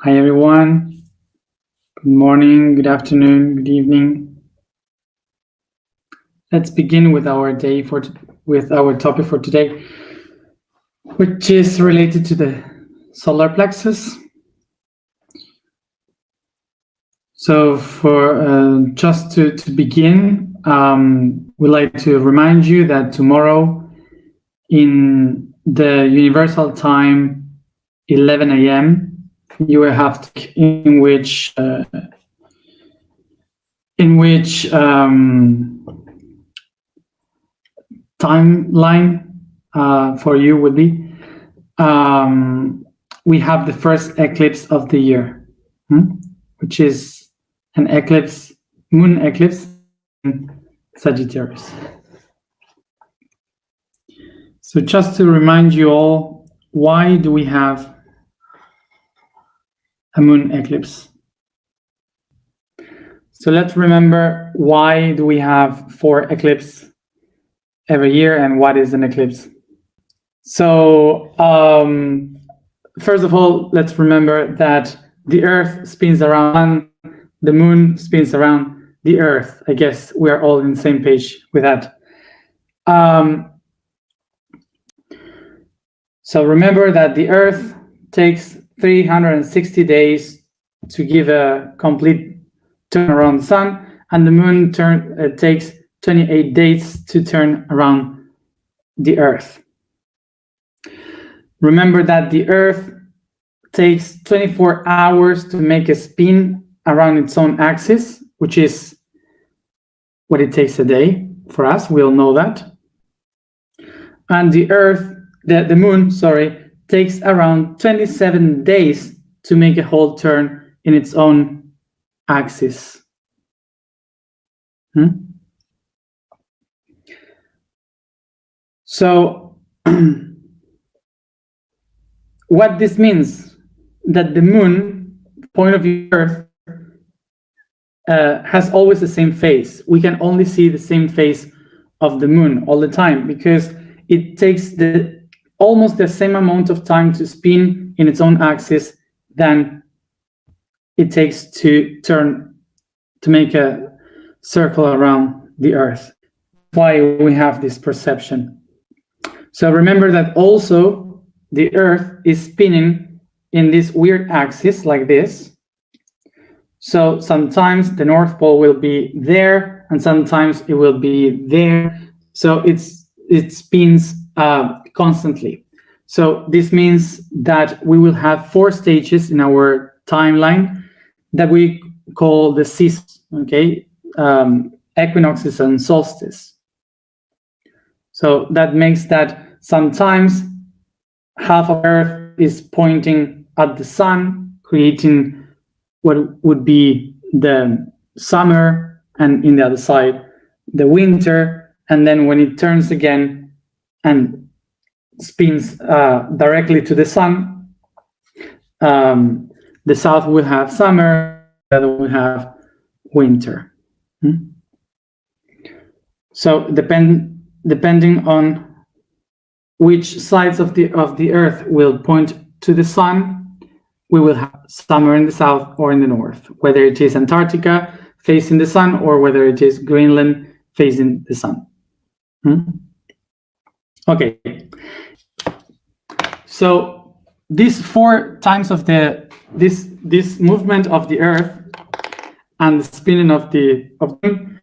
Hi everyone. Good morning, good afternoon, good evening. Let's begin with our topic for today, which is related to the solar plexus. So, for just to begin, we'd like to remind you that tomorrow, in the universal time, 11 a.m., you will have to, in which timeline for you would be we have the first eclipse of the year, which is an eclipse, moon eclipse in Sagittarius. So just to remind you all, why do we have a moon eclipse? So let's remember, why do we have 4 eclipses every year, and what is an eclipse? So first of all, let's remember that the Earth spins around the moon, spins around the Earth. I guess we are all on the same page with that. So remember that the Earth takes 360 days to give a complete turn around the sun, and the moon takes 28 days to turn around the Earth. Remember that the Earth takes 24 hours to make a spin around its own axis, which is what it takes a day for us. We all know that. And the moon, takes around 27 days to make a whole turn in its own axis. So what this means, that the moon, point of view Earth, has always the same phase. We can only see the same phase of the moon all the time, because it takes almost the same amount of time to spin in its own axis than it takes to make a circle around the Earth. Why we have this perception. So remember that also the Earth is spinning in this weird axis like this. So sometimes the North Pole will be there, and sometimes it will be there. So it spins constantly. So this means that we will have 4 stages in our timeline that we call the seasons, equinoxes and solstice. So that makes that sometimes half of Earth is pointing at the sun, creating what would be the summer, and in the other side, the winter. And then when it turns again and spins directly to the sun, the south will have summer, the other will have winter. So depending on which sides of the Earth will point to the sun, we will have summer in the south or in the north, whether it is Antarctica facing the sun or whether it is Greenland facing the sun. Okay. So these 4 times of this movement of the Earth and the spinning of the moon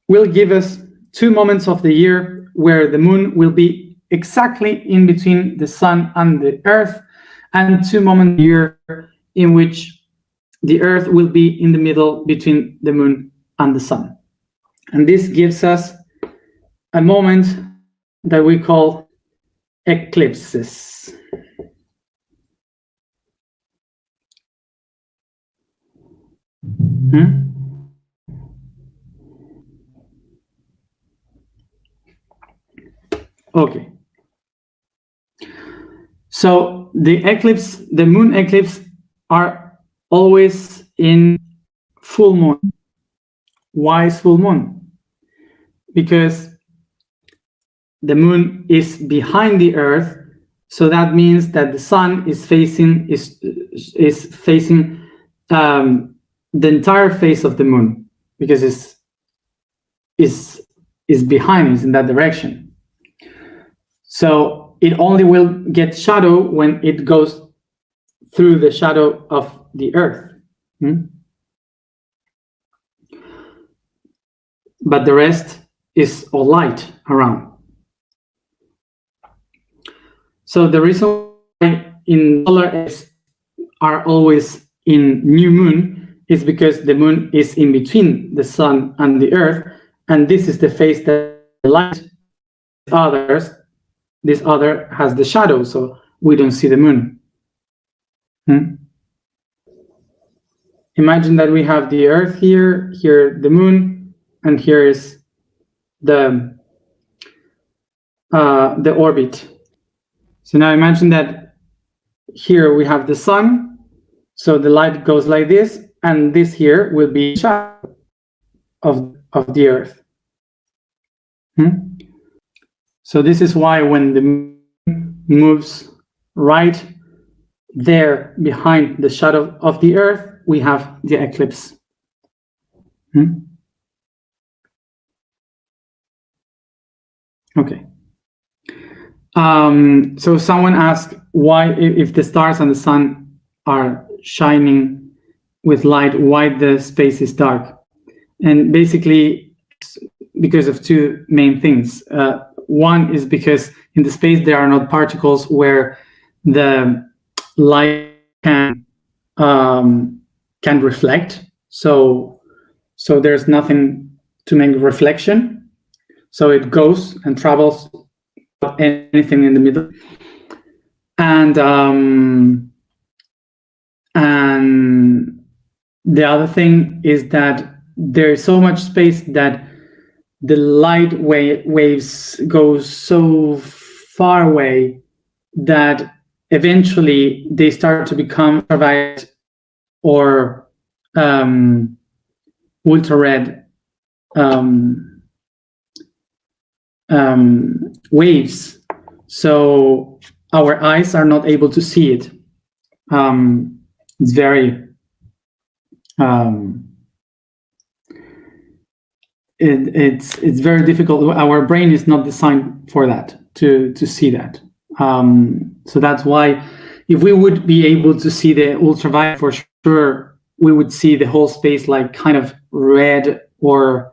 will give us 2 moments of the year where the moon will be exactly in between the sun and the Earth, and 2 moments a year in which the Earth will be in the middle between the moon and the sun. And this gives us a moment that we call eclipses. Okay. So the moon eclipse are always in full moon. Why is full moon? Because the moon is behind the Earth So that means that the sun is facing the entire face of the moon, because is behind us in that direction. So it only will get shadow when it goes through the shadow of the Earth. But the rest is all light around. So the reason why in solar eclipses are always in new moon is because the moon is in between the sun and the Earth, and this is the phase that the light this other has the shadow, so we don't see the moon. Imagine that we have the Earth here the moon, and here is the orbit. So now imagine that here we have the sun, so the light goes like this, and this here will be the shadow of the Earth. So this is why when the moon moves right there behind the shadow of the Earth, we have the eclipse. Okay. So someone asked why, if the stars and the sun are shining with light, why the space is dark. And basically, because of two main things. One is because in the space there are not particles where the light can reflect. So there's nothing to make reflection. So it goes and travels without anything in the middle. And the other thing is that there's so much space that the light waves go so far away that eventually they start to become ultraviolet or ultra-red waves. So our eyes are not able to see it. It's very it's very difficult. Our brain is not designed for that, to see that. So that's why if we would be able to see the ultraviolet, for sure we would see the whole space like kind of red or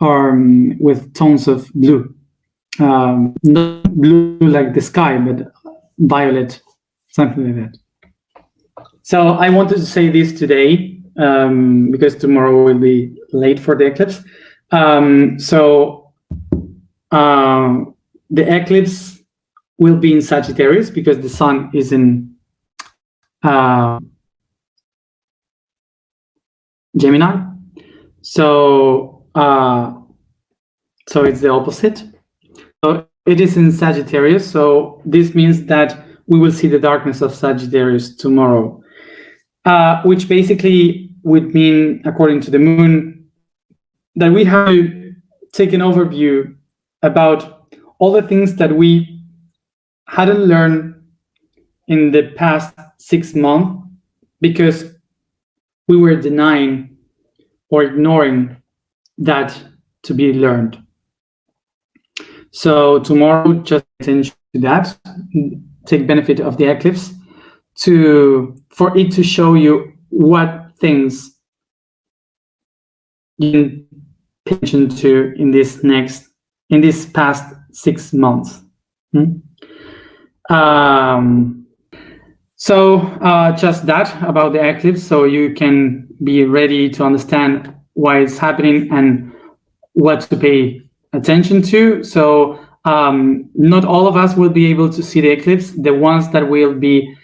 with tones of blue. Not blue like the sky, but violet, something like that. So I wanted to say this today because tomorrow will be late for the eclipse. The eclipse will be in Sagittarius because the sun is in Gemini. So it's the opposite. So it is in Sagittarius. So this means that we will see the darkness of Sagittarius tomorrow, which basically would mean, according to the moon, that we have to take an overview about all the things that we hadn't learned in the past 6 months because we were denying or ignoring that to be learned. So tomorrow, just pay attention to that, take benefit of the eclipse for it to show you what things you can pay attention to in this past 6 months. Just that about the eclipse, so you can be ready to understand why it's happening and what to pay attention to. So not all of us will be able to see the eclipse. The ones that will be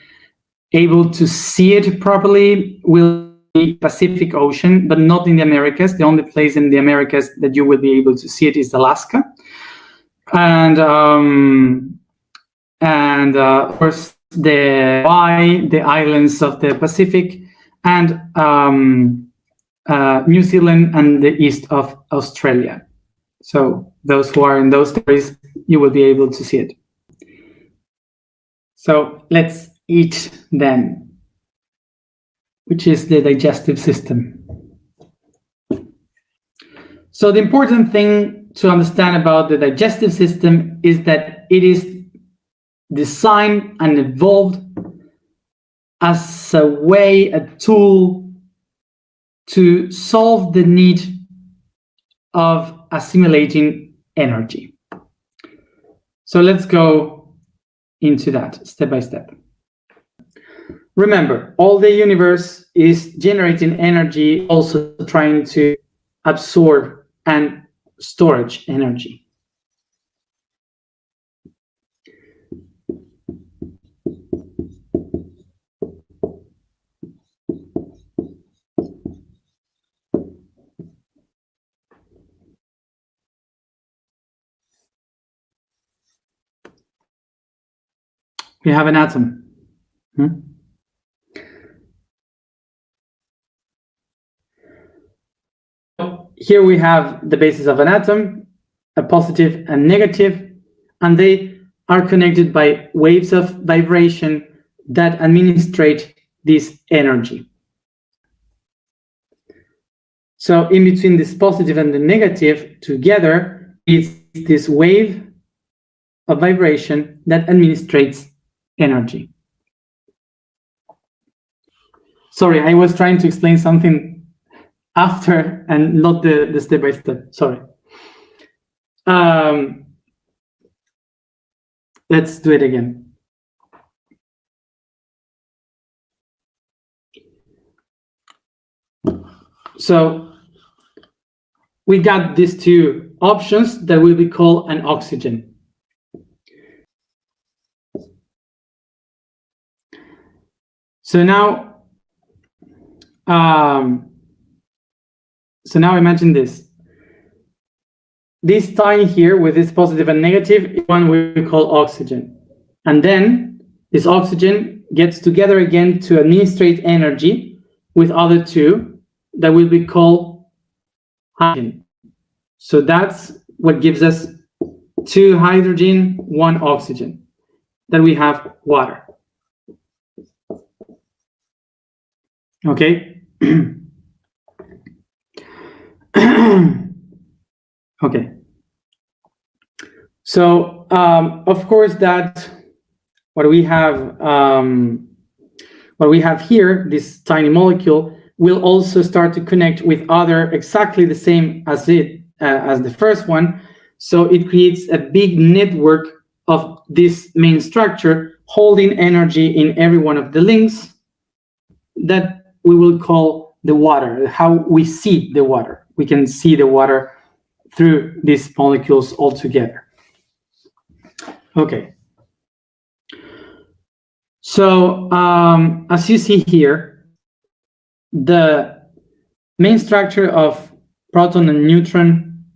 able to see it properly will be Pacific Ocean, but not in the Americas. The only place in the Americas that you will be able to see it is Alaska. And of course the Hawaii, the islands of the Pacific, and New Zealand and the east of Australia. So those who are in those territories, you will be able to see it. So let's eat then, which is the digestive system. So the important thing to understand about the digestive system is that it is designed and evolved as a way, a tool to solve the need of assimilating energy. So let's go into that step by step. Remember, all the universe is generating energy, also trying to absorb and storage energy. We have an atom. Here we have the basis of an atom, a positive and negative, and they are connected by waves of vibration that administrate this energy. So in between this positive and the negative together is this wave of vibration that administrates energy. Sorry, I was trying to explain something after and not the step by step. Sorry. Let's do it again. So we got these two options that will be called an oxygen. So now imagine this. This tie here with this positive and negative is one we call oxygen. And then this oxygen gets together again to administrate energy with other two that will be called hydrogen. So that's what gives us 2 hydrogen, 1 oxygen. Then we have water. Okay. Okay. So of course that what we have here, this tiny molecule, will also start to connect with other exactly the same as the first one. So it creates a big network of this main structure holding energy in every one of the links that we will call the water, how we see the water. We can see the water through these molecules all together. Okay. So as you see here, the main structure of proton and neutron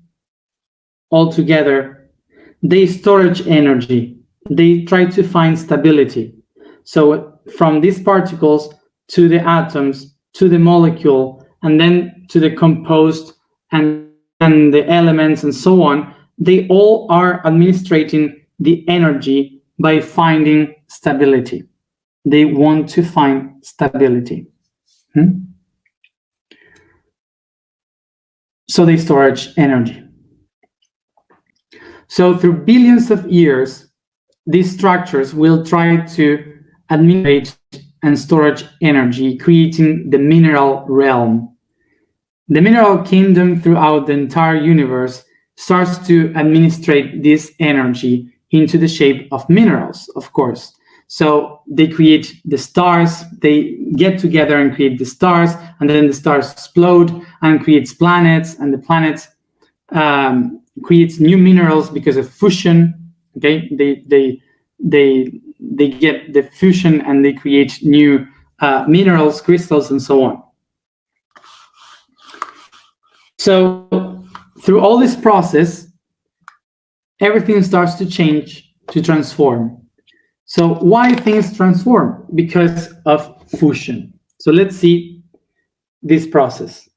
all together, they storage energy. They try to find stability. So from these particles to the atoms, to the molecule, and then to the composed and the elements and so on, they all are administrating the energy by finding stability. They want to find stability. So they storage energy. So through billions of years, these structures will try to administrate and storage energy, creating the mineral realm. The mineral kingdom throughout the entire universe starts to administrate this energy into the shape of minerals, of course. So they create the stars, they get together and create the stars, and then the stars explode and creates planets, and the planets creates new minerals because of fusion. Okay, they get the fusion and they create new minerals, crystals, and so on. So through all this process, everything starts to change, to transform. So why things transform? Because of fusion. So let's see this process.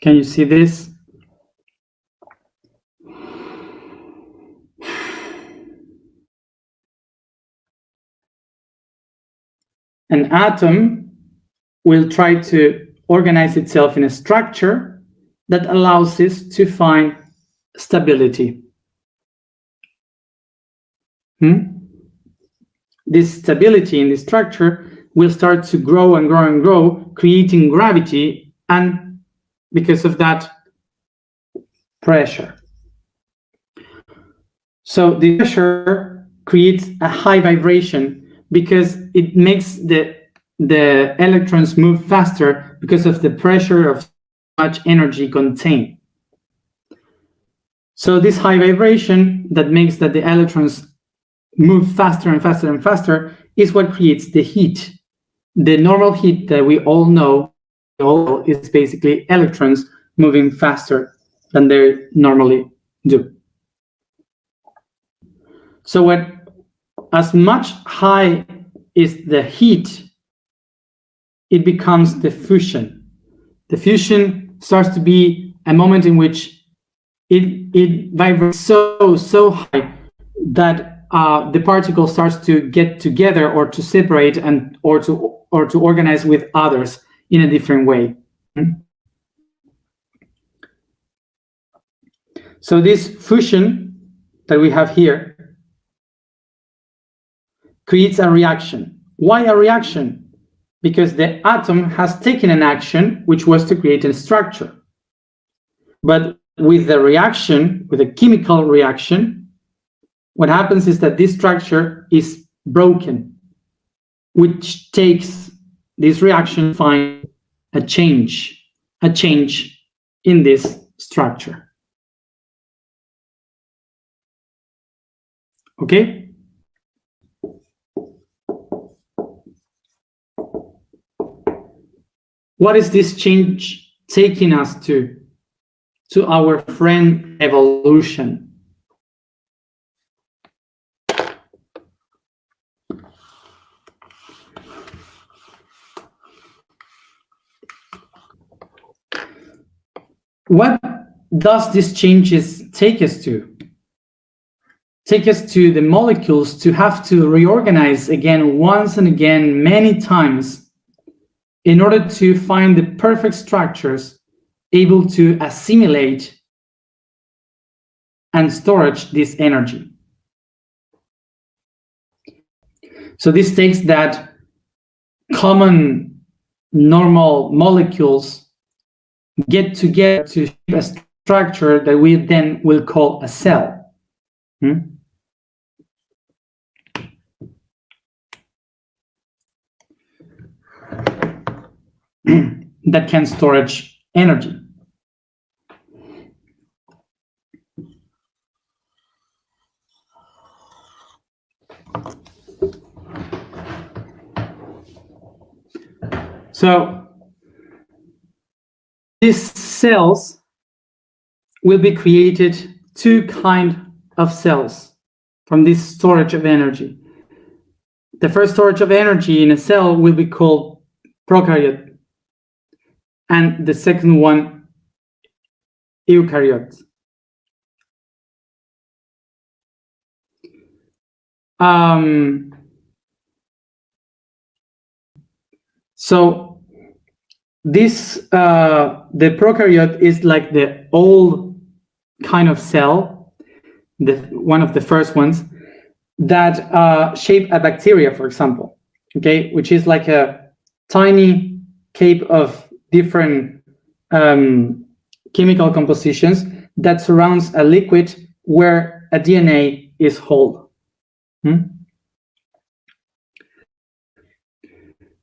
Can you see this? An atom will try to organize itself in a structure that allows it to find stability. This stability in the structure will start to grow and grow and grow, creating gravity, and because of that, pressure. So the pressure creates a high vibration because it makes the electrons move faster because of the pressure of so much energy contained. So this high vibration that makes that the electrons move faster and faster and faster is what creates the heat. The normal heat that we all know is basically electrons moving faster than they normally do. So as much high is the heat, it becomes the fusion. The fusion starts to be a moment in which it vibrates so high that the particle starts to get together or to separate and or to organize with others in a different way. So this fusion that we have here creates a reaction. Why a reaction? Because the atom has taken an action, which was to create a structure. But with the reaction, with a chemical reaction, what happens is that this structure is broken, which takes this reaction to find a change in this structure. Okay? What is this change taking us to our friend evolution? What does these changes take us to? Take us to the molecules to have to reorganize again, once and again, many times, in order to find the perfect structures able to assimilate and storage this energy. So this takes that common normal molecules get together to shape a structure that we then will call a cell. That can storage energy. So these cells will be created, two kinds of cells from this storage of energy. The first storage of energy in a cell will be called prokaryote, and the second one eukaryote. So this the prokaryote is like the old kind of cell, one of the first ones that shape a bacteria, for example, okay, which is like a tiny cape of different chemical compositions that surrounds a liquid where a DNA is whole.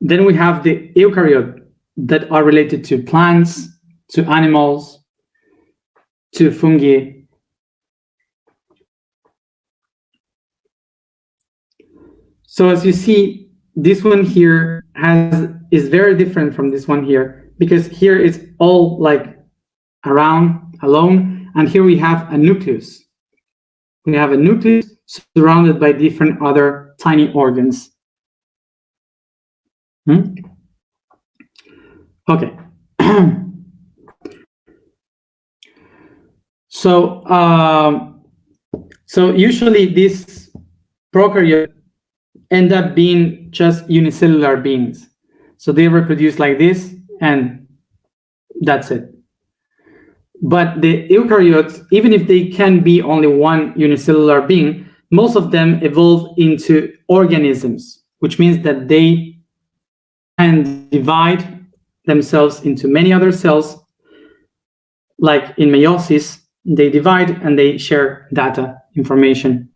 Then we have the eukaryote that are related to plants, to animals, to fungi. So as you see, this one here is very different from this one here, because here it's all like around, alone, and here we have a nucleus. We have a nucleus surrounded by different other tiny organs. Okay. So usually these prokaryotes end up being just unicellular beings. So they reproduce like this, and that's it. But the eukaryotes, even if they can be only one unicellular being, most of them evolve into organisms, which means that they can divide themselves into many other cells. Like in meiosis, they divide and they share data, information,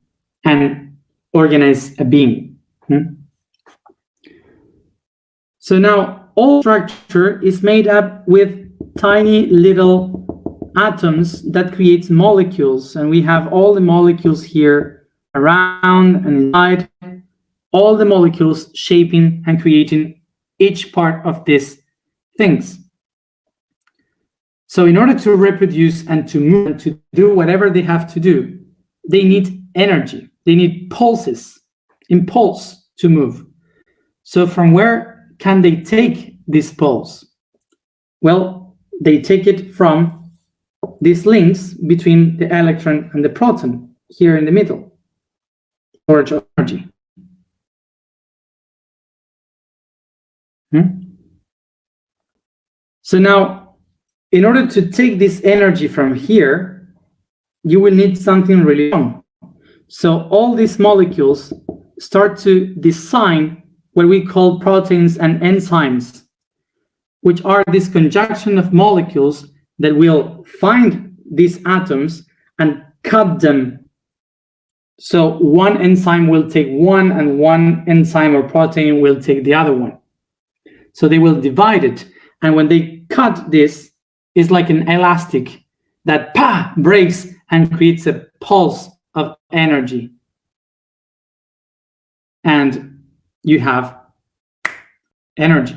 and organize a being. So now all structure is made up with tiny little atoms that creates molecules, and we have all the molecules here around and inside, all the molecules shaping and creating each part of these things. So in order to reproduce and to move and to do whatever they have to do, they need energy. They need pulses, impulse to move. So from where can they take this pulse? Well, they take it from these links between the electron and the proton here in the middle, storage of energy. So now, in order to take this energy from here, you will need something really strong. So all these molecules start to design what we call proteins and enzymes, which are this conjunction of molecules that will find these atoms and cut them. So one enzyme will take one, and one enzyme or protein will take the other one. So they will divide it. And when they cut this, it's like an elastic that breaks and creates a pulse of energy. And you have energy.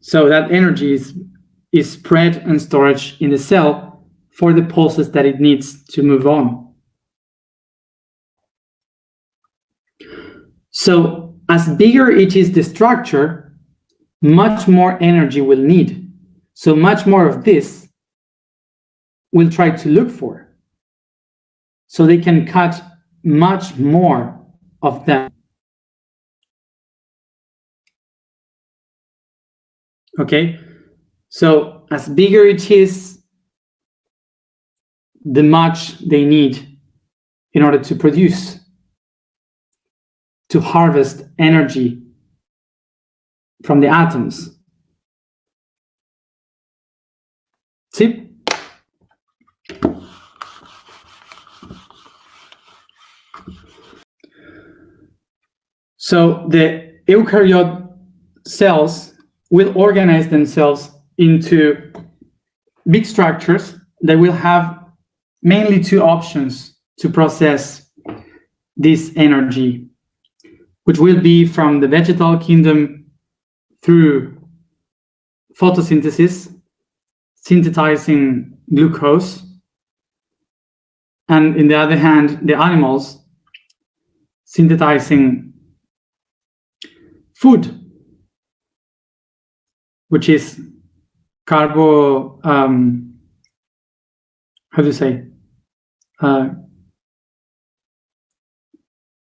So that energy is spread and stored in the cell for the pulses that it needs to move on. So as bigger it is the structure, much more energy will need. So much more of this will try to look for. So they can cut much more of them. Okay, so as bigger it is, the much they need in order to produce, to harvest energy from the atoms. See? So the eukaryote cells will organize themselves into big structures that will have mainly two options to process this energy, which will be from the vegetal kingdom through photosynthesis, synthesizing glucose, and in the other hand, the animals synthesizing food, which is how do you say,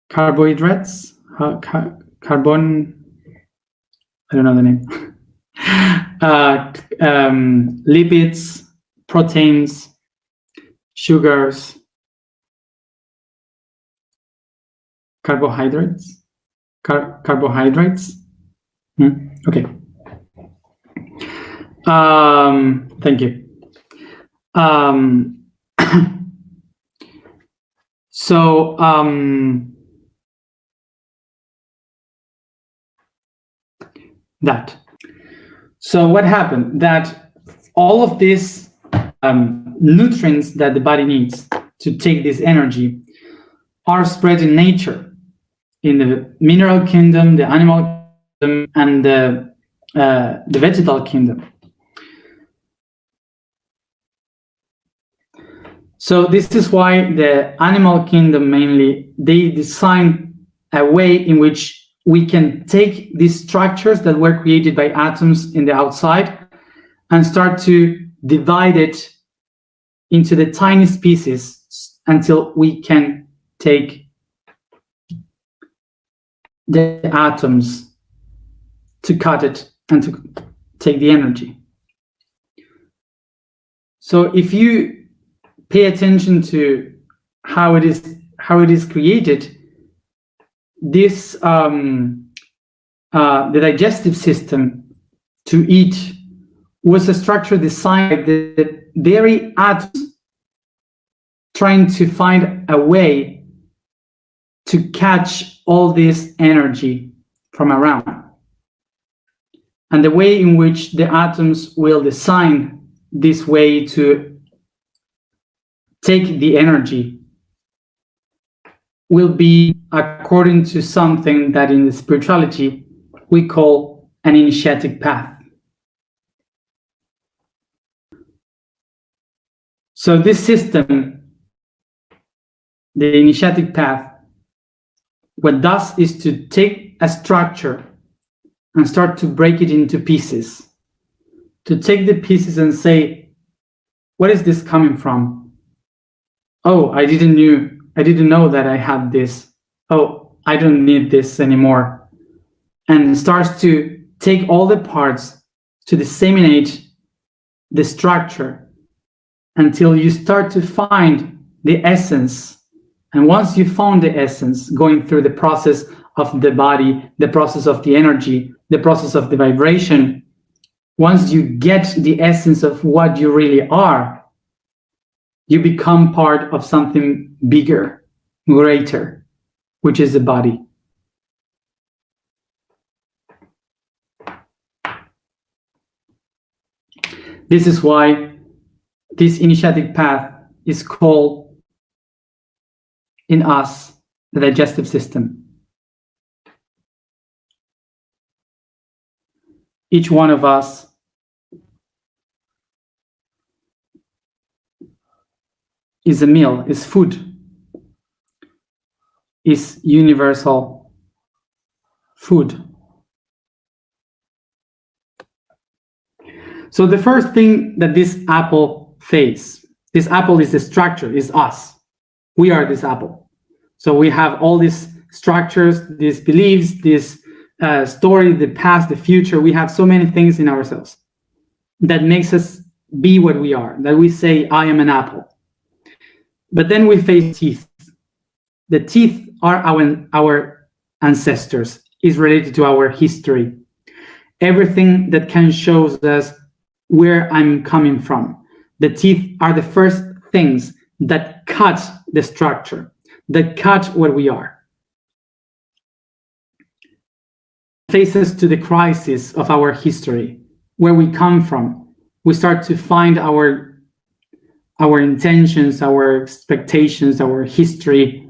carbohydrates, carbon, I don't know the name, lipids, proteins, sugars, carbohydrates. Okay. Thank you. So that. So what happened? That all of these nutrients that the body needs to take this energy are spread in nature, in the mineral kingdom, the animal kingdom, and the vegetal kingdom. So this is why the animal kingdom mainly, they design a way in which we can take these structures that were created by atoms in the outside and start to divide it into the tiniest pieces until we can take the atoms to cut it and to take the energy. So if you pay attention to how it is created, this the digestive system to eat was a structure designed by the very atoms trying to find a way to catch all this energy from around. And the way in which the atoms will design this way to take the energy will be according to something that in the spirituality we call an initiatic path. So this system, the initiatic path, what does is to take a structure and start to break it into pieces, to take the pieces and say, what is this coming from? Oh, I didn't know that I had this. Oh, I don't need this anymore. And starts to take all the parts to disseminate the structure until you start to find the essence. And once you found the essence, going through the process of the body, the process of the energy, the process of the vibration, once you get the essence of what you really are, you become part of something bigger, greater, which is the body. This is why this initiatic path is called in us the digestive system. Each one of us is a meal, is food, is universal food. So the first thing that this apple faces, this apple is the structure, is us. We are this apple. So we have all these structures, these beliefs, this story, the past, the future. We have so many things in ourselves that makes us be what we are, that we say, I am an apple. But then we face teeth. The teeth are our ancestors, is related to our history. Everything that can show us where I'm coming from. The teeth are the first things that cut the structure, that cut what we are. Places to the crisis of our history, where we come from. We start to find our intentions, our expectations, our history,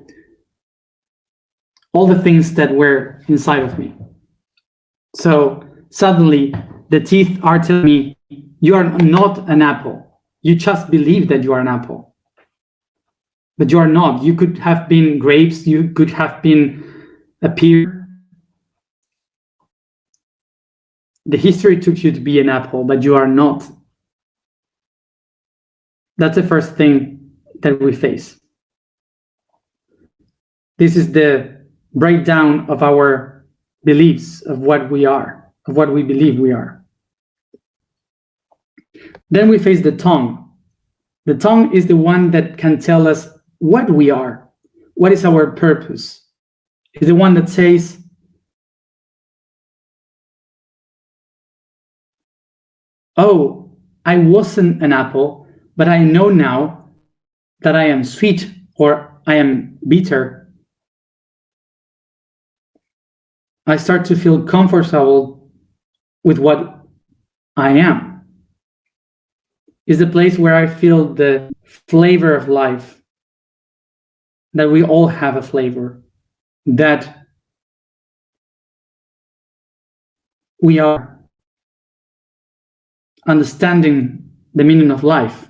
all the things that were inside of me. So suddenly the teeth are telling me, you are not an apple. You just believe that you are an apple. But you are not. You could have been grapes, you could have been a pear. The history took you to be an apple, but you are not That's the first thing that we face. This is the breakdown of our beliefs, of what we are, of what we believe we are. Then we face the tongue. The tongue is the one that can tell us what we are, what is our purpose. It's the one that says, oh, I wasn't an apple, but I know now that I am sweet or I am bitter. I start to feel comfortable with what I am. It's the place where I feel the flavor of life, that we all have a flavor, that we are understanding the meaning of life.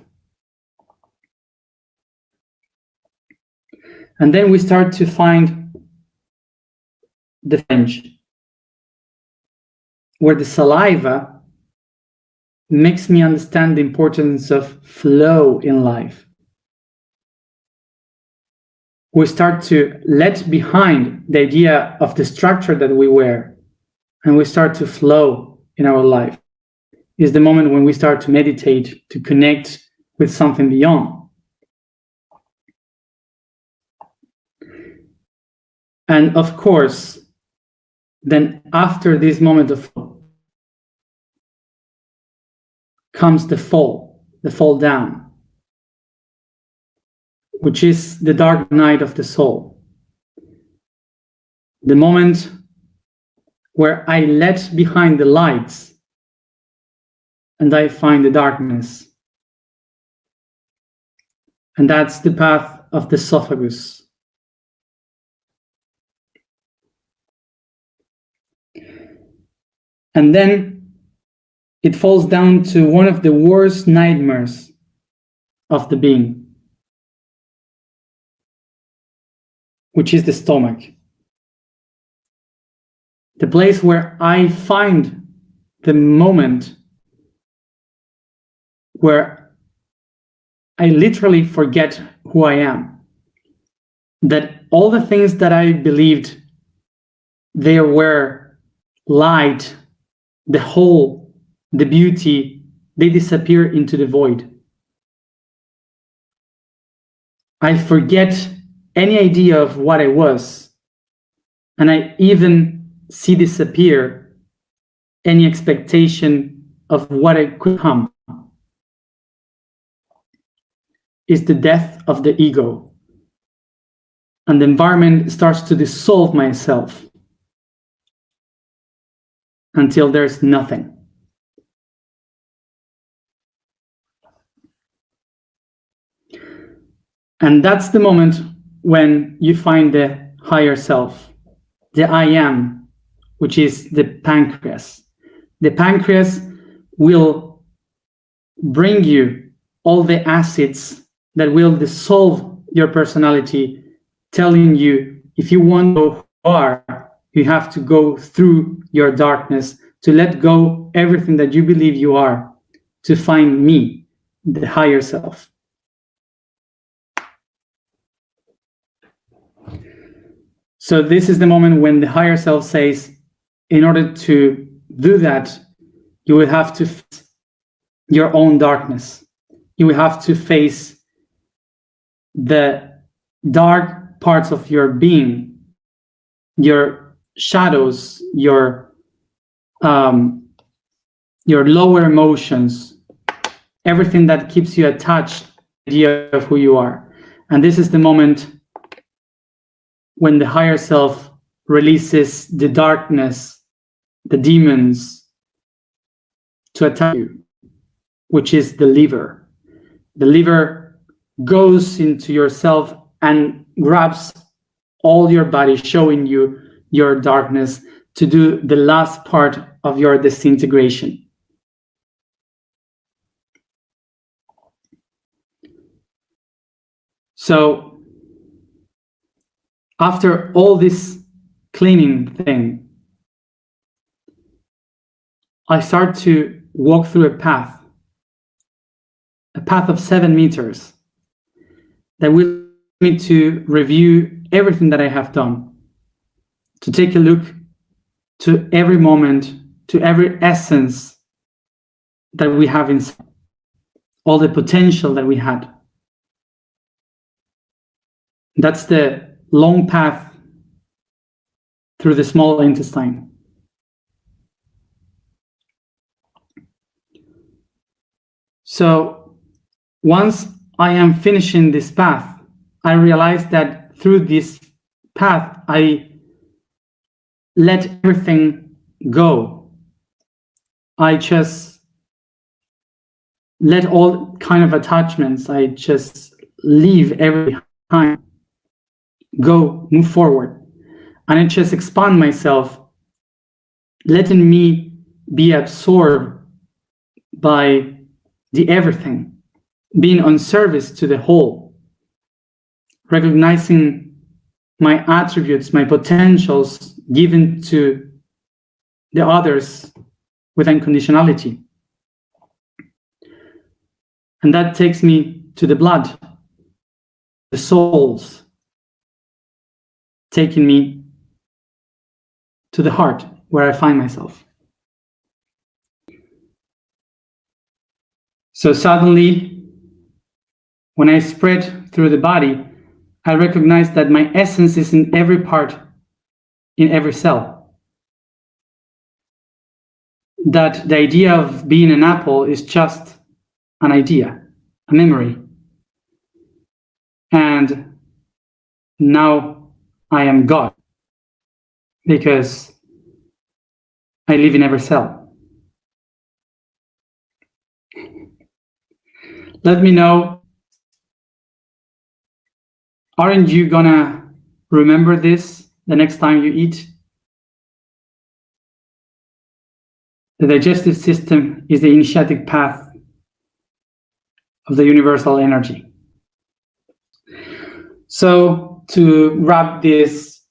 And then we start to find the pharynx, where the saliva makes me understand the importance of flow in life. We start to let behind the idea of the structure that we wear, and we start to flow in our life. It's the moment when we start to meditate, to connect with something beyond. And of course, then after this moment of flow comes the fall down, which is the dark night of the soul. The moment where I let behind the lights and I find the darkness. And that's the path of the esophagus. And then it falls down to one of the worst nightmares of the being, which is the stomach. The place where I find the moment where I literally forget who I am. That all the things that I believed they were light, the whole, the beauty, they disappear into the void. I forget any idea of what I was, and I even see disappear any expectation of what I could become. It's the death of the ego, and the environment starts to dissolve myself until there's nothing. And that's the moment when you find the higher self, the I am, which is the pancreas. The pancreas will bring you all the acids that will dissolve your personality, telling you if you want to know who you are, you have to go through your darkness, to let go everything that you believe you are, to find me, the higher self. So this is the moment when the higher self says, in order to do that, you will have to face your own darkness. You will have to face the dark parts of your being, your shadows, your lower emotions, everything that keeps you attached to the idea of who you are. And this is the moment when the higher self releases the darkness, the demons, to attack you, which is the liver. The liver goes into yourself and grabs all your body, showing you your darkness, to do the last part of your disintegration. So after all this cleaning thing, I start to walk through a path path of 7 meters that will allow me to review everything that I have done, to take a look to every moment, to every essence that we have inside, all the potential that we had. That's the long path through the small intestine. So once I am finishing this path, I realize that through this path, I let everything go. I just let all kind of attachments, I just leave every time, go, move forward. And I just expand myself, letting me be absorbed by the everything, being on service to the whole, recognizing my attributes, my potentials given to the others with unconditionality. And that takes me to the blood, the souls, taking me to the heart where I find myself. So suddenly, when I spread through the body, I recognize that my essence is in every part, in every cell. That the idea of being an apple is just an idea, a memory. And now I am God, because I live in every cell. Let me know, aren't you gonna remember this the next time you eat? The digestive system is the initiatic path of the universal energy. So to wrap this,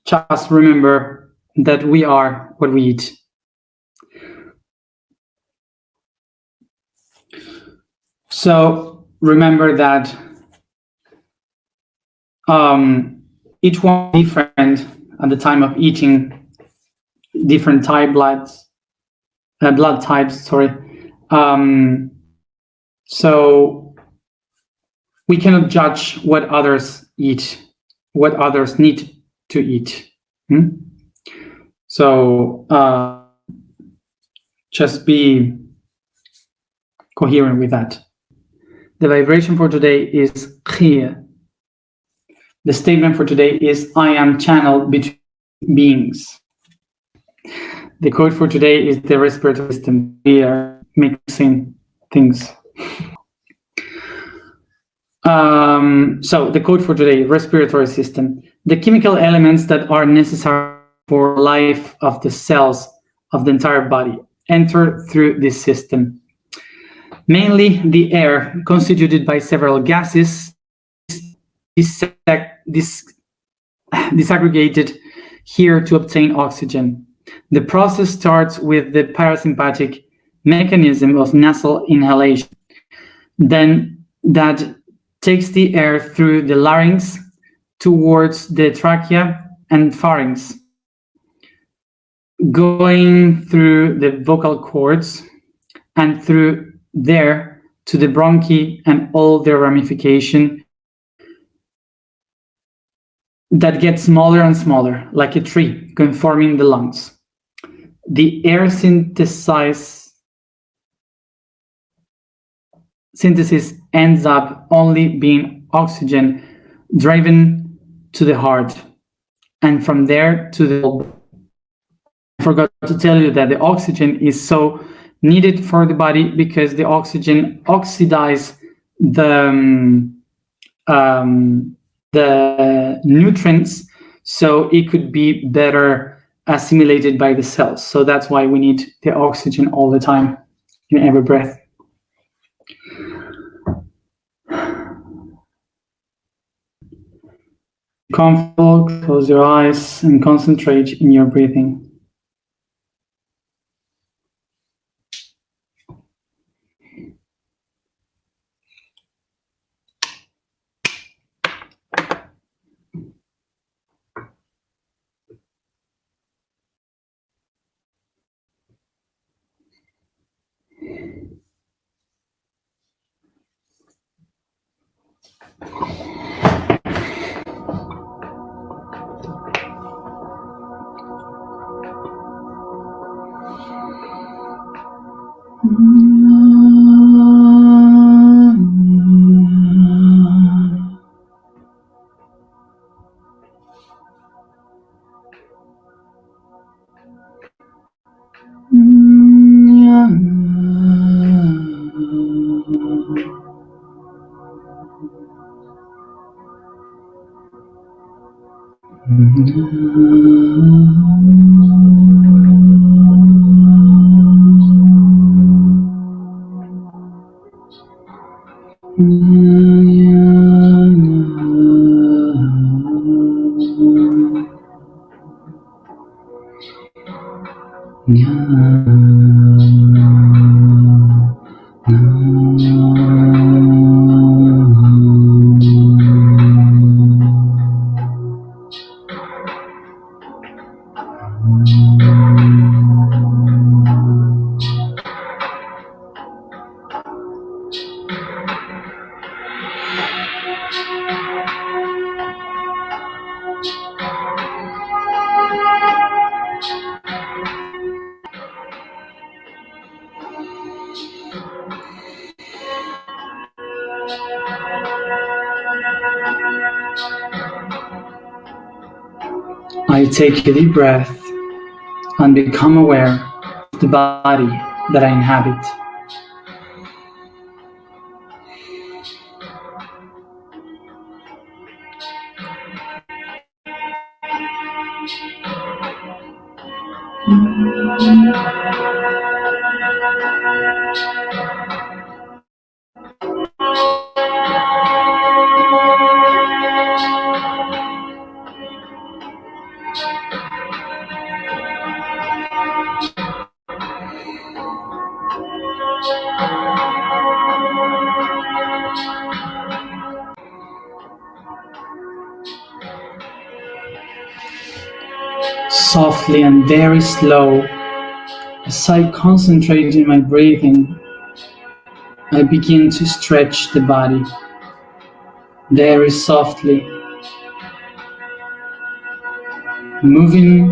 just remember that we are what we eat. So remember that each one is different at the time of eating, different blood types, sorry. So we cannot judge what others eat, what others need to eat. So just be coherent with that. The vibration for today is clear. The statement for today is, I am channeled between beings. The quote for today is, the respiratory system. We are mixing things. So the quote for today, respiratory system. The chemical elements that are necessary for life of the cells of the entire body enter through this system. Mainly the air, constituted by several gases, disaggregated here to obtain oxygen. The process starts with the parasympathetic mechanism of nasal inhalation. Then that takes the air through the larynx towards the trachea and pharynx, going through the vocal cords and through there to the bronchi and all their ramification that gets smaller and smaller, like a tree, conforming the lungs. The air synthesis ends up only being oxygen driven to the heart, and from there to the... I forgot to tell you that the oxygen is so needed for the body because the oxygen oxidizes the nutrients, so it could be better assimilated by the cells. So that's why we need the oxygen all the time in every breath. Comfortable, close your eyes and concentrate in your breathing. I take a deep breath and become aware of the body that I inhabit. Softly and very slow, as I concentrate in my breathing, I begin to stretch the body very softly, moving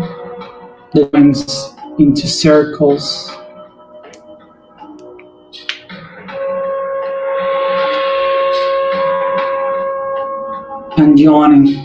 the joints into circles and yawning.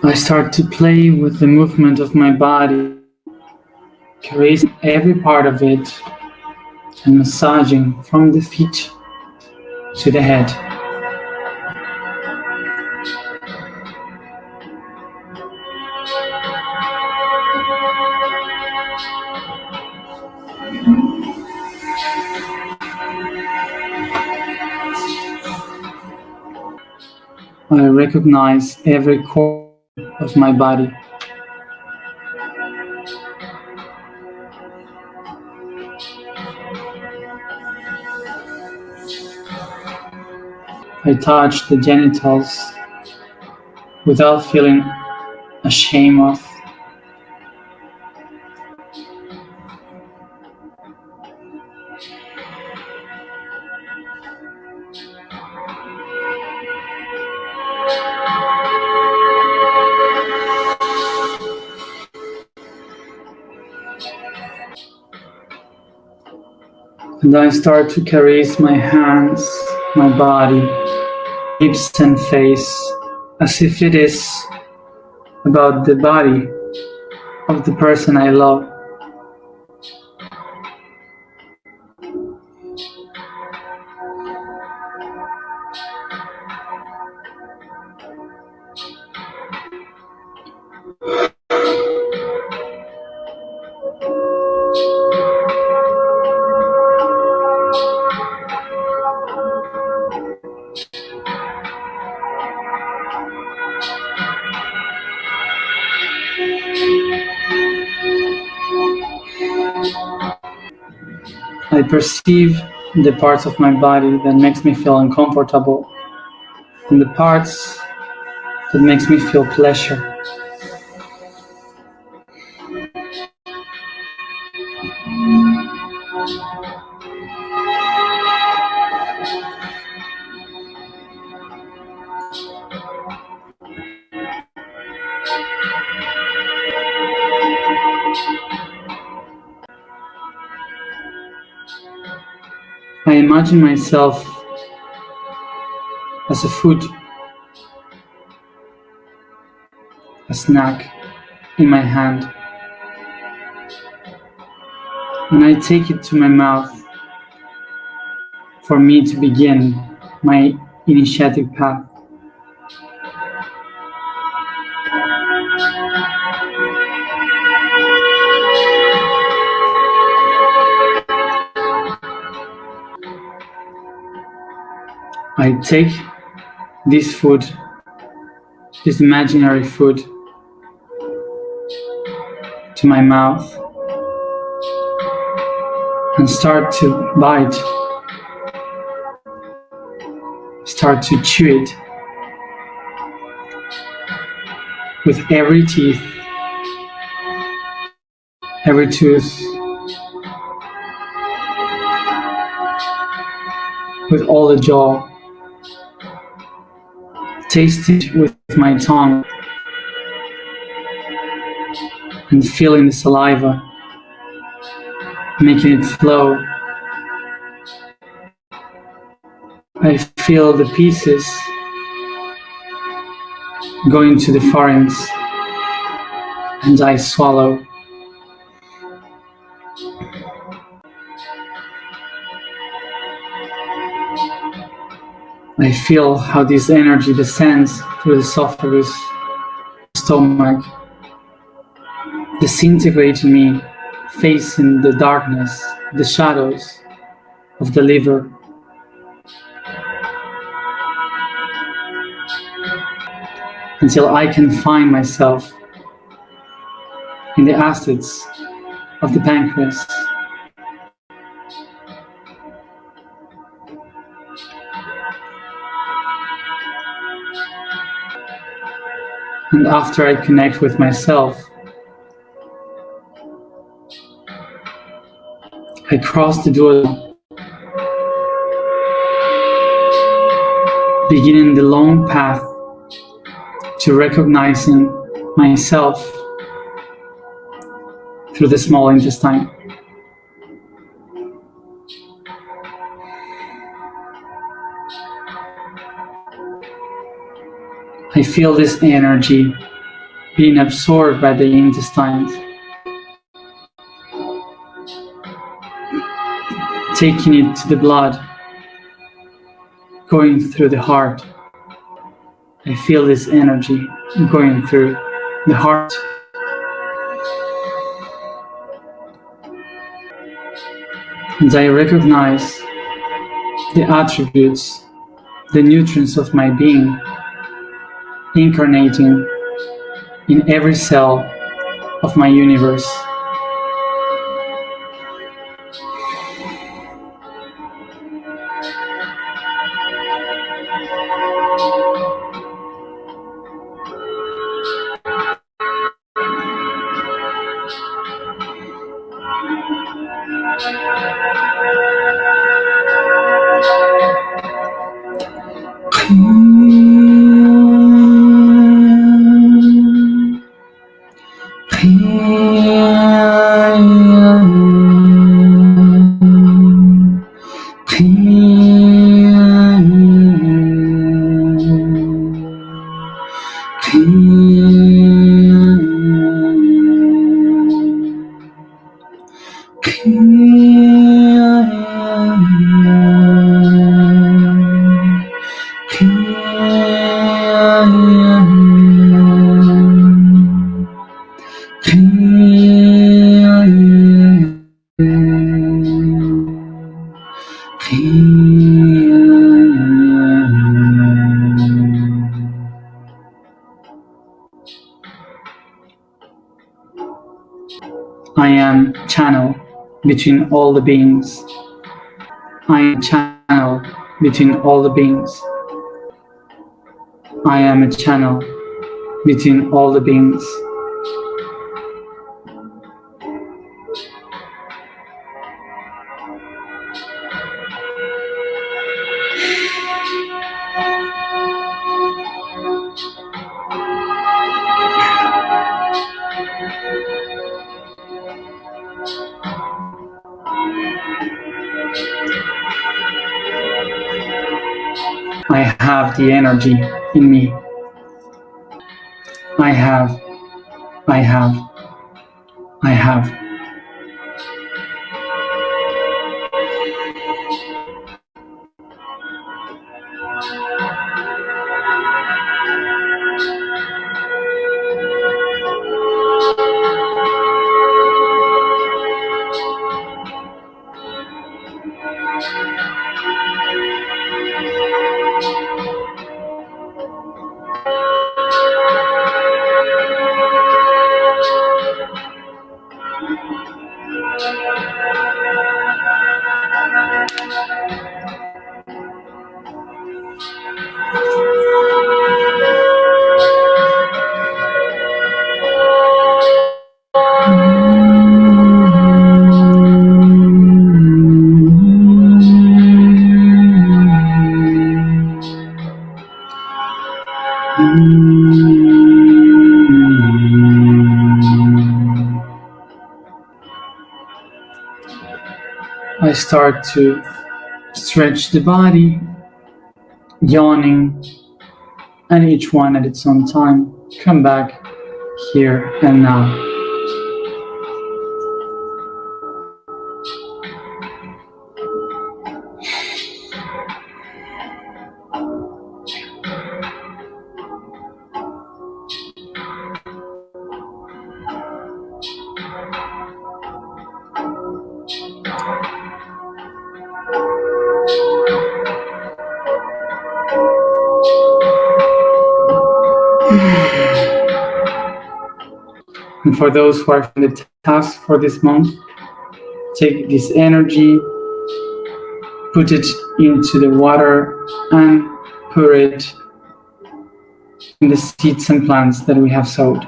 I start to play with the movement of my body, caressing every part of it and massaging from the feet to the head. I recognize every core of my body. I touch the genitals without feeling ashamed of. And I start to caress my hands, my body, lips and face, as if it is about the body of the person I love. I perceive the parts of my body that makes me feel uncomfortable and the parts that makes me feel pleasure. I imagine myself as a food, a snack in my hand, and I take it to my mouth for me to begin my initiatic path. I take this food, this imaginary food, to my mouth and start to bite, start to chew it with every teeth, every tooth, with all the jaw. Taste it with my tongue and feeling the saliva, making it flow. I feel the pieces going to the pharynx and I swallow. I feel how this energy descends through the esophagus, stomach, disintegrating me, facing the darkness, the shadows of the liver. Until I can find myself in the acids of the pancreas. And after I connect with myself, I cross the duodenum, beginning the long path to recognizing myself through the small intestine. I feel this energy being absorbed by the intestines, taking it to the blood, going through the heart. I feel this energy going through the heart. And I recognize the attributes, the nutrients of my being, incarnating in every cell of my universe. I am channel between all the beings. I am a channel between all the beings. I am a channel between all the beings. I have the energy in me. I have. I have. I start to stretch the body, yawning, and each one at its own time. Come back here and now. And for those who are from the task for this month, take this energy, put it into the water, and put it in the seeds and plants that we have sowed.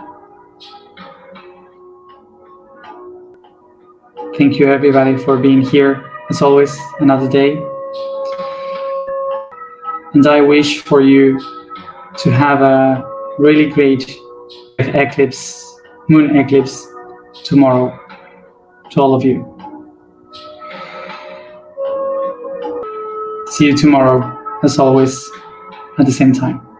Thank you everybody for being here, as always, another day. And I wish for you to have a really great eclipse, moon eclipse tomorrow, to all of you. See you tomorrow, as always, at the same time.